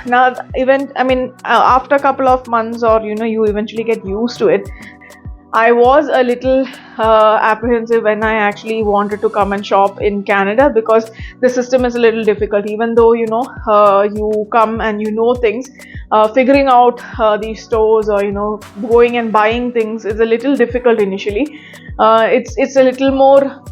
now even after a couple of months, or you eventually get used to it. I was a little apprehensive when I actually wanted to come and shop in Canada, because the system is a little difficult. Even though you come and things, figuring out these stores, or going and buying things is a little difficult initially. It's a little more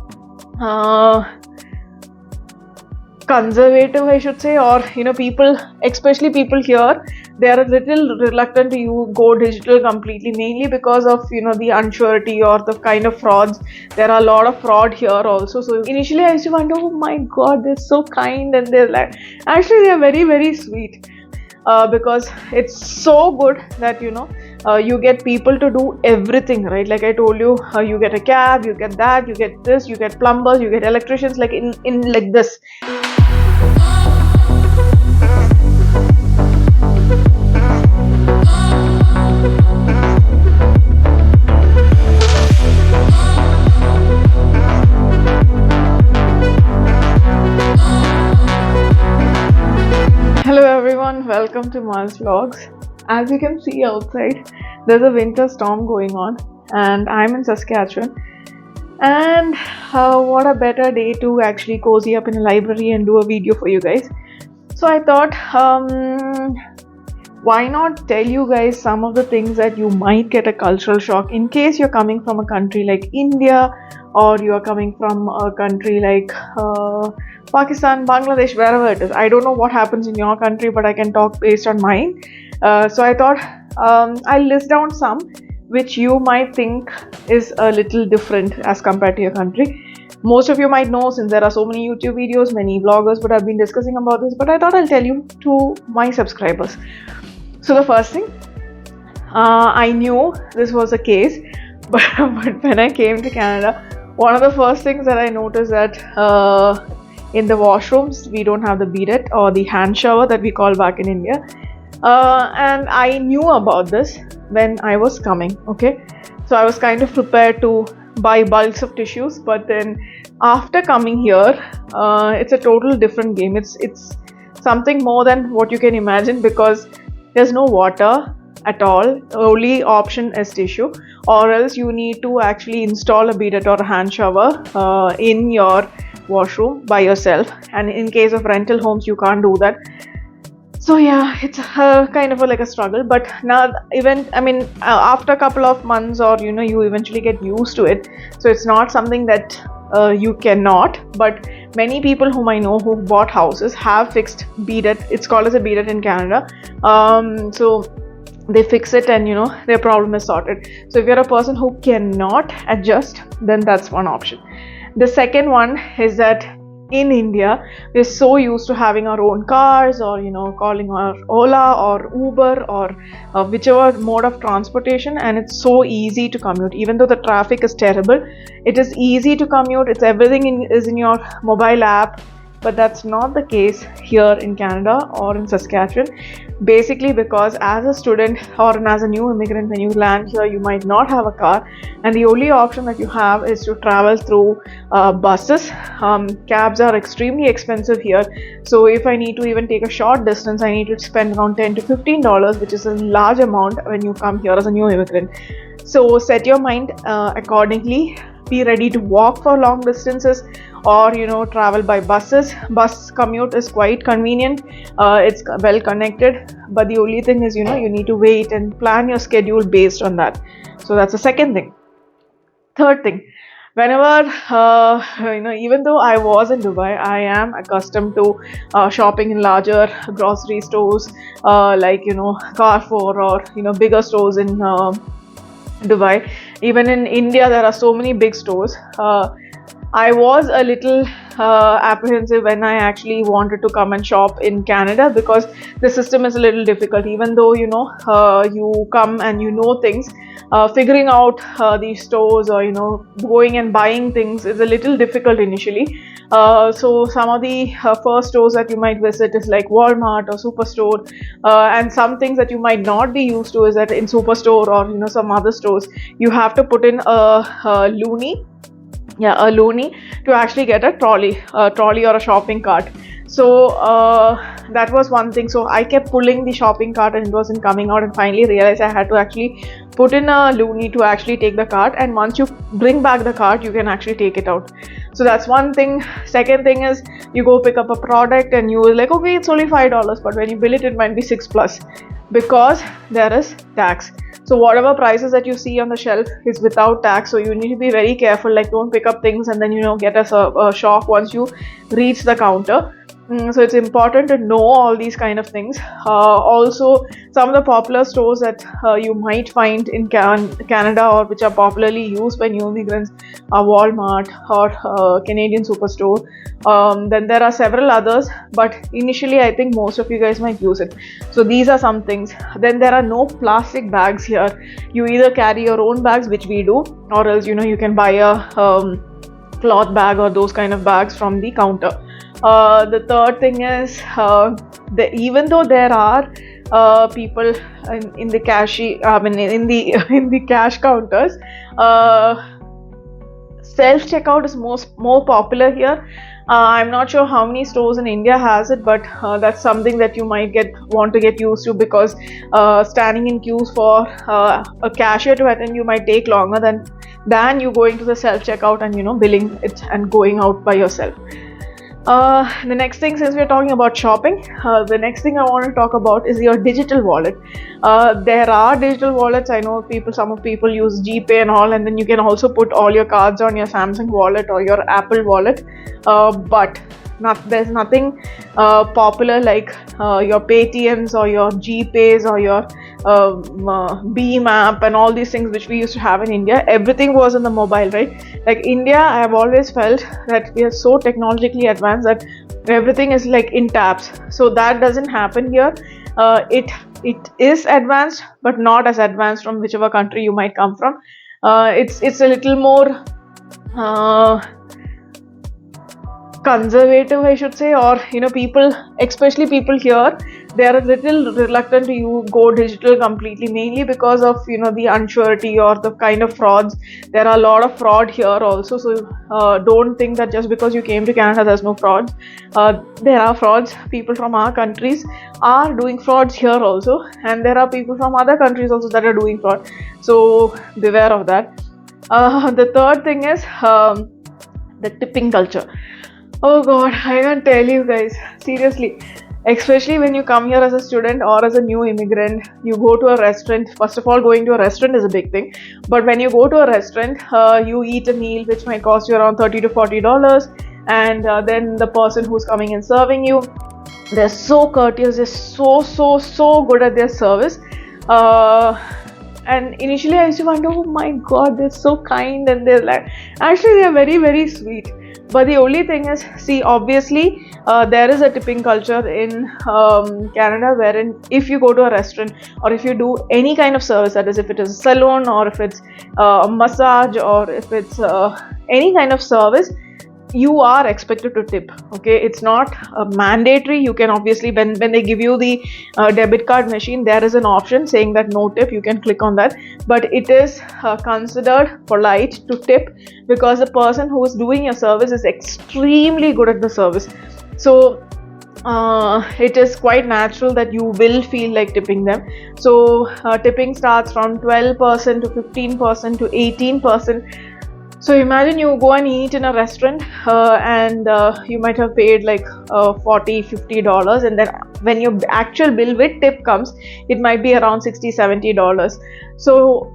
conservative, I should say, or people, especially people here, they are a little reluctant to you go digital completely, mainly because of the unsurety or the kind of frauds. There are a lot of fraud here also. So initially I used to wonder, oh my god, they're so kind, and they're like, actually they're very, very sweet, because it's so good that you get people to do everything, right? Like I told you, you get a cab, you get that, you get this, you get plumbers, you get electricians, like in like this. Hello everyone, welcome to Malz vlogs. As you can see outside, there's a winter storm going on, and I'm in Saskatchewan. And what a better day to actually cozy up in a library and do a video for you guys. So I thought, why not tell you guys some of the things that you might get a cultural shock in case you're coming from a country like India, or you are coming from a country like Pakistan, Bangladesh, wherever it is. I don't know what happens in your country, but I can talk based on mine. So I thought I'll list down some which you might think is a little different as compared to your country. Most of you might know, since there are so many YouTube videos, many vloggers would have been discussing about this, but I thought I'll tell you to my subscribers. So the first thing, I knew this was a case, but when I came to Canada, one of the first things that I noticed that in the washrooms, we don't have the bidet or the hand shower that we call back in India. And I knew about this when I was coming, okay? So I was kind of prepared to buy bulks of tissues, but then after coming here, it's a total different game. It's something more than what you can imagine, because there's no water at all. The only option is tissue, or else you need to actually install a bidet or a hand shower in your washroom by yourself, and in case of rental homes you can't do that. So yeah, it's kind of like a struggle, but now even after a couple of months, or you eventually get used to it. So it's not something that you cannot, but many people whom I know who bought houses have fixed bidet. It's called as a bidet in Canada. So they fix it, and their problem is sorted. So if you're a person who cannot adjust, then that's one option. The second one is that in India, we're so used to having our own cars, or calling our Ola or Uber, or whichever mode of transportation, and it's so easy to commute. Even though the traffic is terrible, it is easy to commute. It's everything is in your mobile app. But that's not the case here in Canada or in Saskatchewan, basically because as a student or as a new immigrant, when you land here, you might not have a car, and the only option that you have is to travel through buses. Cabs are extremely expensive here, so if I need to even take a short distance, I need to spend around $10 to $15, which is a large amount when you come here as a new immigrant. So set your mind accordingly. Be ready to walk for long distances, or travel by buses. Bus commute is quite convenient. It's well connected, but the only thing is you need to wait and plan your schedule based on that. So that's the second thing. Third thing, whenever even though I was in Dubai, I am accustomed to shopping in larger grocery stores, like Carrefour, or bigger stores in Dubai. Even in India, there are so many big stores. I was a little apprehensive when I actually wanted to come and shop in Canada, because the system is a little difficult. Even though you come and things, figuring out these stores, or going and buying things is a little difficult initially. So some of the first stores that you might visit is like Walmart or Superstore, and some things that you might not be used to is that in Superstore or some other stores, you have to put in a loonie to actually get a trolley or a shopping cart. So that was one thing. So I kept pulling the shopping cart and it wasn't coming out, and finally realized I had to actually put in a loonie to actually take the cart, and once you bring back the cart you can actually take it out. So that's one thing. Second thing is, you go pick up a product and you were like, okay, it's only $5, but when you bill it, it might be 6 plus, because there is tax. So whatever prices that you see on the shelf is without tax, so you need to be very careful, like don't pick up things and then get a shock once you reach the counter. So it's important to know all these kind of things. Also, some of the popular stores that you might find in Canada, or which are popularly used by new immigrants, are Walmart or Canadian Superstore. Then there are several others, but initially I think most of you guys might use it. So these are some things. Then there are no plastic bags here. You either carry your own bags, which we do, or else you can buy a cloth bag or those kind of bags from the counter. The third thing is, even though there are people in the in the cash counters, self checkout is more popular here. I'm not sure how many stores in India has it, but that's something that you might want to get used to, because standing in queues for a cashier to attend you might take longer than you going to the self checkout and billing it and going out by yourself. The next thing, since we're talking about shopping, the next thing I want to talk about is your digital wallet. There are digital wallets. I know some of people use GPay and all, and then you can also put all your cards on your Samsung wallet or your Apple wallet. But there's nothing popular like your Paytms or your GPays or your Beam app and all these things which we used to have in India. Everything was in the mobile, right? Like India, I have always felt that we are so technologically advanced that everything is like in taps. So that doesn't happen here. It is advanced, but not as advanced from whichever country you might come from. It's a little more conservative, I should say, or people, especially people here, they are a little reluctant to go digital completely, mainly because of the unsurety or the kind of frauds. There are a lot of fraud here also, so don't think that just because you came to Canada there's no frauds. There are frauds. People from our countries are doing frauds here also, and there are people from other countries also that are doing fraud, so beware of that. The third thing is the tipping culture. Oh god, I can't tell you guys, seriously, especially when you come here as a student or as a new immigrant, you go to a restaurant. First of all, going to a restaurant is a big thing, but when you go to a restaurant, you eat a meal which might cost you around $30 to $40, and then the person who's coming and serving you, they're so courteous, they're so good at their service. And initially I used to wonder, oh my god, they're so kind, and they're very, very sweet. But the only thing is, see, obviously there is a tipping culture in Canada, wherein if you go to a restaurant or if you do any kind of service, that is if it is a salon or if it's a massage or if it's any kind of service, you are expected to tip. Okay, it's not mandatory. You can obviously, when they give you the debit card machine, there is an option saying that no tip. You can click on that, but it is considered polite to tip, because the person who is doing your service is extremely good at the service. So it is quite natural that you will feel like tipping them. So tipping starts from 12% to 15% to 18%. So imagine you go and eat in a restaurant and you might have paid like $40-50, and then when your actual bill with tip comes, it might be around $60-70. So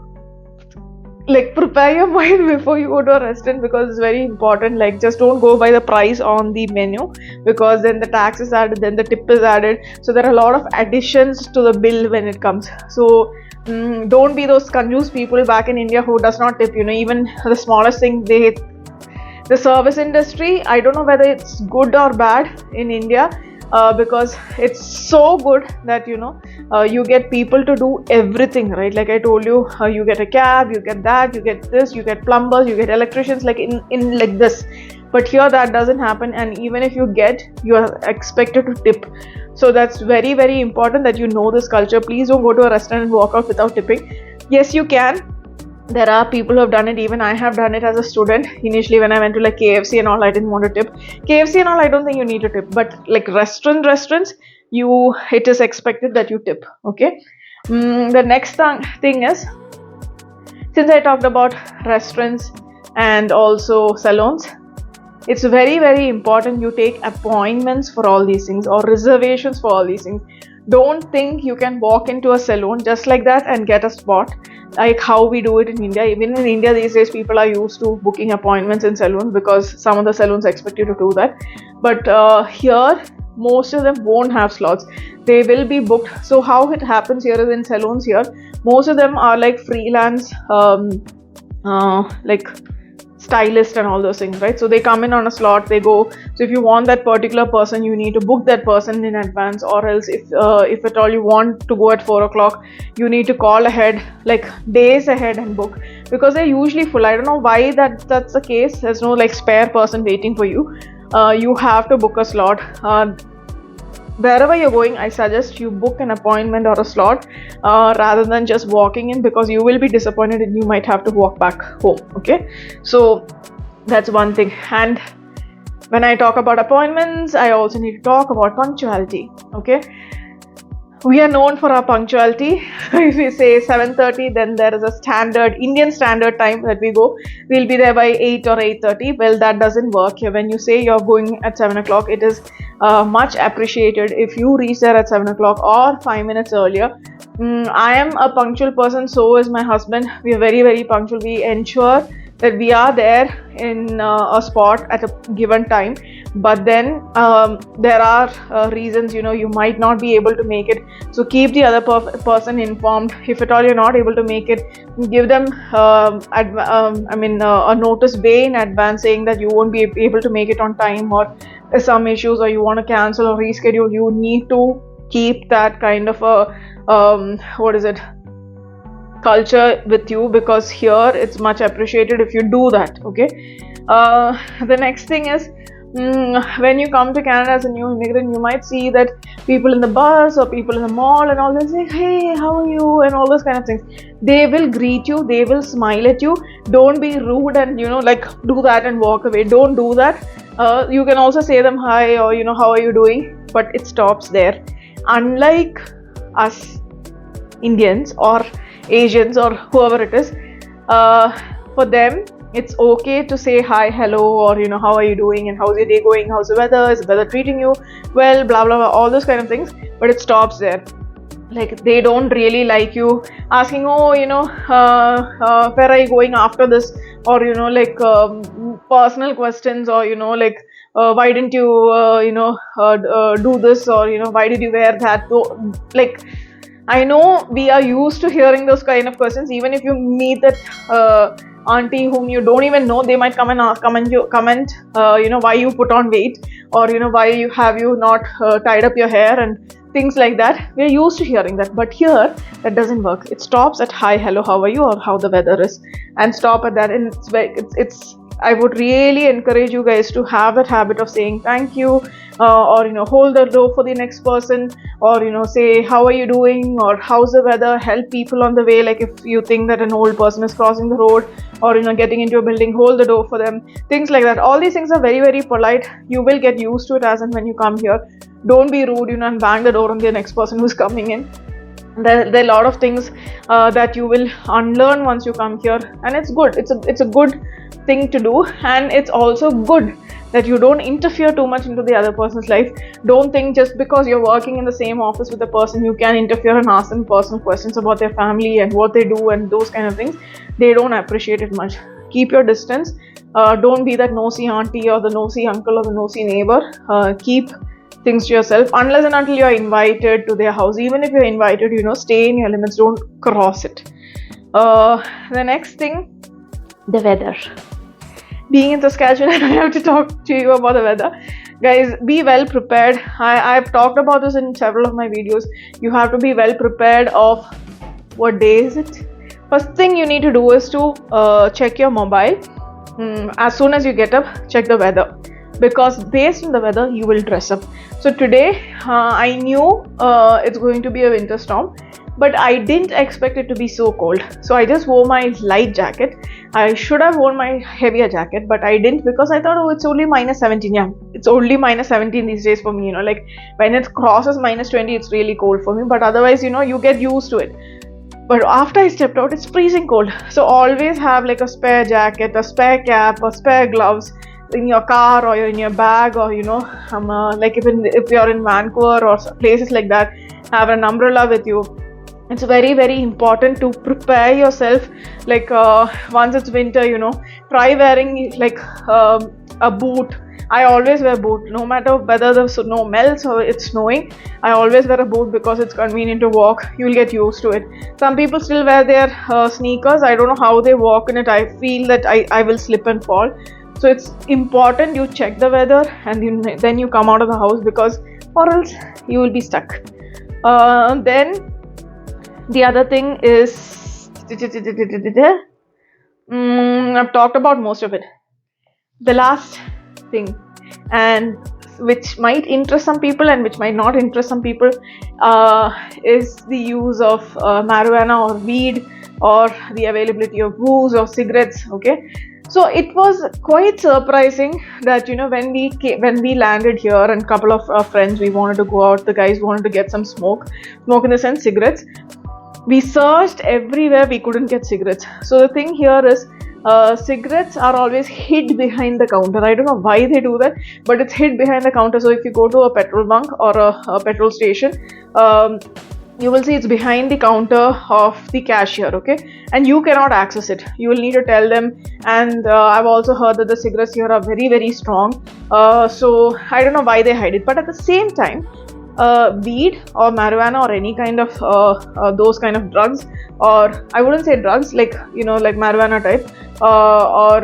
like, prepare your mind before you go to a restaurant, because it's very important. Like, just don't go by the price on the menu, because then the tax is added, then the tip is added, so there are a lot of additions to the bill when it comes. So don't be those confused people back in India who does not tip. Even the smallest thing, the service industry, I don't know whether it's good or bad in India, because it's so good that you get people to do everything, right? Like I told you, you get a cab, you get that, you get this, you get plumbers, you get electricians, like in like this. But here that doesn't happen, and even if you are expected to tip. So that's very, very important that you know this culture. Please don't go to a restaurant and walk out without tipping. Yes, you can. There are people who have done it. Even I have done it as a student. Initially, when I went to like KFC and all, I didn't want to tip. KFC and all, I don't think you need to tip. But like restaurants, it is expected that you tip. Okay. The next thing is, since I talked about restaurants and also salons, it's very, very important you take appointments for all these things or reservations for all these things. Don't think you can walk into a salon just like that and get a spot, like how we do it in India. Even in India these days, people are used to booking appointments in salons because some of the salons expect you to do that. But here, most of them won't have slots. They will be booked. So how it happens here is, in salons here, most of them are like freelance, like stylist and all those things, right? So they come in on a slot, they go. So if you want that particular person, you need to book that person in advance, or else if at all you want to go at 4 o'clock, you need to call ahead, like days ahead, and book, because they're usually full. I don't know why that's the case. There's no like spare person waiting for you. You have to book a slot. Wherever you're going, I suggest you book an appointment or a slot rather than just walking in, because you will be disappointed and you might have to walk back home. Okay, so that's one thing. And when I talk about appointments, I also need to talk about punctuality. Okay, we are known for our punctuality. If we say 7:30, then there is a standard Indian standard time that we go. We'll be there by 8 or 8:30. Well, that doesn't work here. When you say you're going at 7 o'clock, it is much appreciated if you reach there at 7 o'clock or 5 minutes earlier. I am a punctual person, so is my husband. We are very, very punctual. We ensure that we are there in a spot at a given time. But then there are reasons, you might not be able to make it. So keep the other person informed. If at all you're not able to make it, give them a notice way in advance, saying that you won't be able to make it on time, or some issues, or you want to cancel or reschedule. You need to keep that kind of a culture with you, because here it's much appreciated if you do that. Okay. The next thing is, when you come to Canada as a new immigrant, you might see that people in the bus or people in the mall and all, they say, hey, how are you, and all those kind of things. They will greet you, they will smile at you. Don't be rude and like do that and walk away. Don't do that. You can also say them hi, or how are you doing, but it stops there. Unlike us Indians or Asians or whoever it is, for them it's okay to say hi, hello, or how are you doing, and how's your day going, how's the weather, is the weather treating you well, blah blah blah, all those kind of things. But it stops there. Like, they don't really like you asking, oh, where are you going after this, or personal questions, or why didn't you do this, or why did you wear that. Like, I know we are used to hearing those kind of questions. Even if you meet that auntie whom you don't even know, they might come and comment why you put on weight, or why you not tied up your hair, and things like that. We're used to hearing that. But here, that doesn't work. It stops at hi, hello, how are you, or how the weather is, and stop at that. And it's I would really encourage you guys to have that habit of saying thank you, or hold the door for the next person, or say how are you doing, or how's the weather. Help people on the way. Like, if you think that an old person is crossing the road, or getting into a building, hold the door for them. Things like that. All these things are very, very polite. You will get used to it as and when you come here. Don't be rude, and bang the door on the next person who's coming in. There are a lot of things that you will unlearn once you come here, and it's good. It's a good thing to do, and it's also good that you don't interfere too much into the other person's life. Don't think just because you're working in the same office with the person, you can interfere and ask them personal questions about their family and what they do and those kind of things. They don't appreciate it much. Keep your distance. Don't be that nosy auntie or the nosy uncle or the nosy neighbor. Keep things to yourself unless and until you are invited to their house. Even if you're invited, stay in your limits. Don't cross it. The next thing, the weather. Being in Saskatchewan, I have to talk to you about the weather. Guys, be well prepared. I've talked about this in several of my videos. You have to be well prepared of what day is it. First thing you need to do is to check your mobile. As soon as you get up, check the weather. because based on the weather you will dress up. So today I knew it's going to be a winter storm, but I didn't expect it to be so cold. So I just wore my light jacket. I should have worn my heavier jacket, but I didn't, because I thought, oh, it's only minus 17. Yeah, it's only minus 17 these days for me, you know, like when it crosses minus 20, it's really cold for me. But otherwise, you know, you get used to it. But after I stepped out, it's freezing cold. So always have like a spare jacket, a spare cap, a spare gloves in your car or in your bag, or you know, like if you're in Vancouver or places like that, have an umbrella with you. It's very, very important to prepare yourself. Like once it's winter, you know, try wearing like a boot. I always wear boot, no matter whether the snow melts or it's snowing. I always wear a boot because it's convenient to walk. You'll get used to it. Some people still wear their sneakers. I don't know how they walk in it. I feel that I will slip and fall. So it's important you check the weather and then you come out of the house, because or else you will be stuck. Then the other thing is, I've talked about most of it. The last thing, and which might interest some people and which might not interest some people, is the use of marijuana or weed, or the availability of booze or cigarettes. Okay, so it was quite surprising that, you know, when we landed here and a couple of our friends, we wanted to go out. The guys wanted to get some smoke in the sense cigarettes. We searched everywhere, we couldn't get cigarettes. So the thing here is, cigarettes are always hid behind the counter. I don't know why they do that, but it's hid behind the counter. So if you go to a petrol bunk or a petrol station, you will see it's behind the counter of the cashier, okay, and you cannot access it. You will need to tell them. And I've also heard that the cigarettes here are very, very strong. So I don't know why they hide it, but at the same time, weed or marijuana or any kind of those kind of drugs, or I wouldn't say drugs, like, you know, like marijuana type, or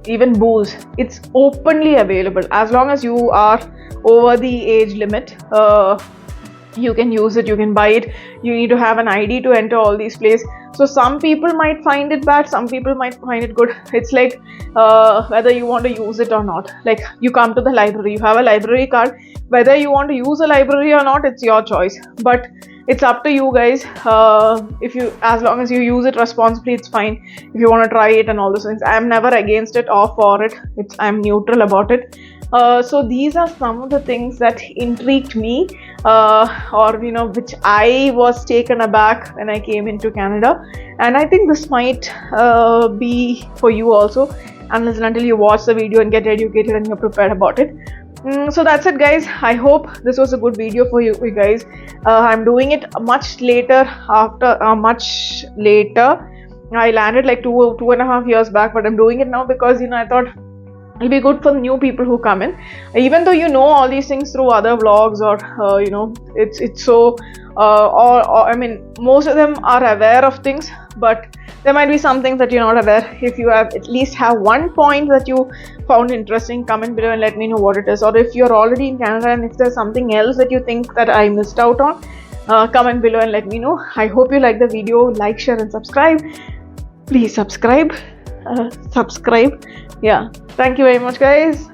even booze, it's openly available. As long as you are over the age limit, you can use it, you can buy it. You need to have an ID to enter all these places. So some people might find it bad, some people might find it good. It's like whether you want to use it or not. Like, you come to the library, you have a library card, whether you want to use a library or not, it's your choice. But it's up to you guys. As long as you use it responsibly, it's fine. If you want to try it and all those things, I'm never against it or for it. I'm neutral about it. So these are some of the things that intrigued me, or you know, which I was taken aback when I came into Canada. And I think this might be for you also, unless and until you watch the video and get educated and you're prepared about it. So that's it, guys. I hope this was a good video for you guys. I'm doing it much later. I landed like two and a half years back, but I'm doing it now because, you know, I thought it'll be good for new people who come in, even though you know all these things through other vlogs, or you know, it's so or I mean, most of them are aware of things, but there might be some things that you're not aware. If you have at least have one point that you found interesting, comment below and let me know what it is. Or if you're already in Canada and if there's something else that you think that I missed out on, comment below and let me know. I hope you like the video. Like, share and subscribe. Please subscribe. Yeah, thank you very much, guys.